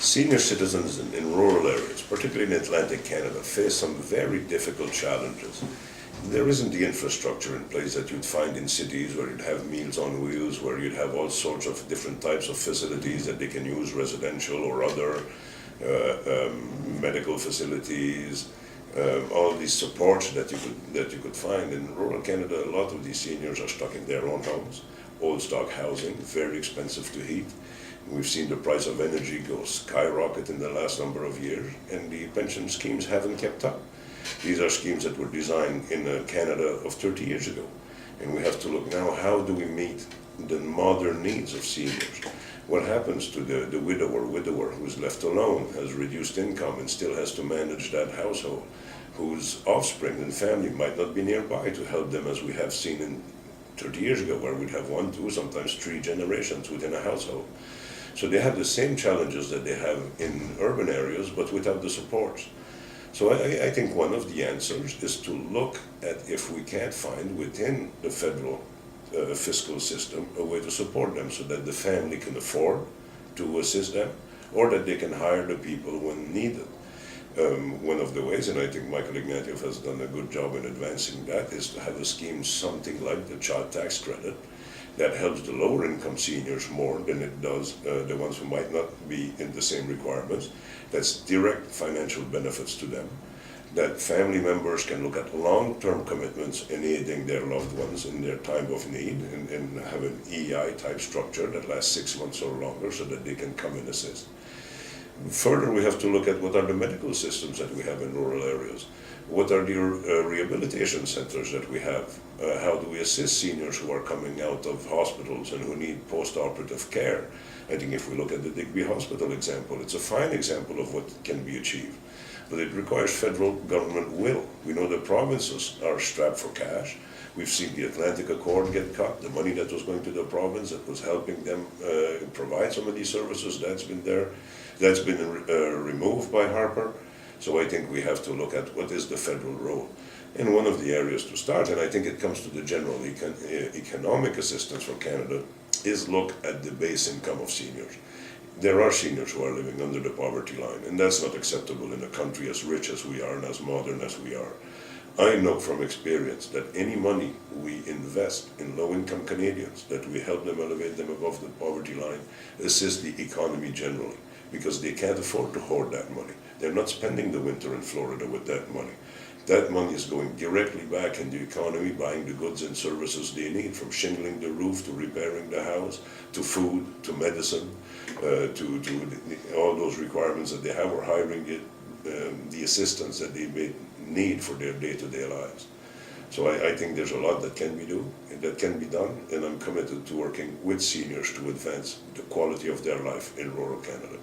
Senior citizens in rural areas, particularly in Atlantic Canada, face some very difficult challenges. There isn't the infrastructure in place that you'd find in cities where you'd have meals on wheels, where you'd have all sorts of different types of facilities that they can use, residential or other medical facilities, all these supports that you could find. In rural Canada, a lot of these seniors are stuck in their own homes, old stock housing, very expensive to heat. We've seen the price of energy go skyrocket in the last number of years, and the pension schemes haven't kept up. These are schemes that were designed in Canada of 30 years ago, and we have to look now, how do we meet the modern needs of seniors? What happens to the widower who's left alone, has reduced income and still has to manage that household, whose offspring and family might not be nearby to help them, as we have seen in 30 years ago, where we'd have 1, 2, sometimes 3 generations within a household. So they have the same challenges that they have in urban areas, but without the supports. So I think one of the answers is to look at if we can't find within the federal fiscal system a way to support them so that the family can afford to assist them, or that they can hire the people when needed. One of the ways, and I think Michael Ignatieff has done a good job in advancing that, is to have a scheme something like the child tax credit that helps the lower income seniors more than it does the ones who might not be in the same requirements. That's direct financial benefits to them. That family members can look at long-term commitments in aiding their loved ones in their time of need, and have an EI type structure that lasts 6 months or longer so that they can come and assist. Further, we have to look at what are the medical systems that we have in rural areas. What are the rehabilitation centers that we have? How do we assist seniors who are coming out of hospitals and who need post-operative care? I think if we look at the Digby Hospital example, it's a fine example of what can be achieved. But it requires federal government will. We know the provinces are strapped for cash. We've seen the Atlantic Accord get cut. The money that was going to the province that was helping them provide some of these services, that's been there. That's been removed by Harper. So I think we have to look at what is the federal role. And one of the areas to start, and I think it comes to the general economic assistance for Canada, is look at the base income of seniors. There are seniors who are living under the poverty line, and that's not acceptable in a country as rich as we are and as modern as we are. I know from experience that any money we invest in low-income Canadians, that we help them elevate them above the poverty line, assists the economy generally, because they can't afford to hoard that money. They're not spending the winter in Florida with that money. That money is going directly back in the economy, buying the goods and services they need, from shingling the roof to repairing the house, to food, to medicine, to all those requirements that they have, or hiring the assistance that they may need for their day-to-day lives. So I think there's a lot that can be done, and I'm committed to working with seniors to advance the quality of their life in rural Canada.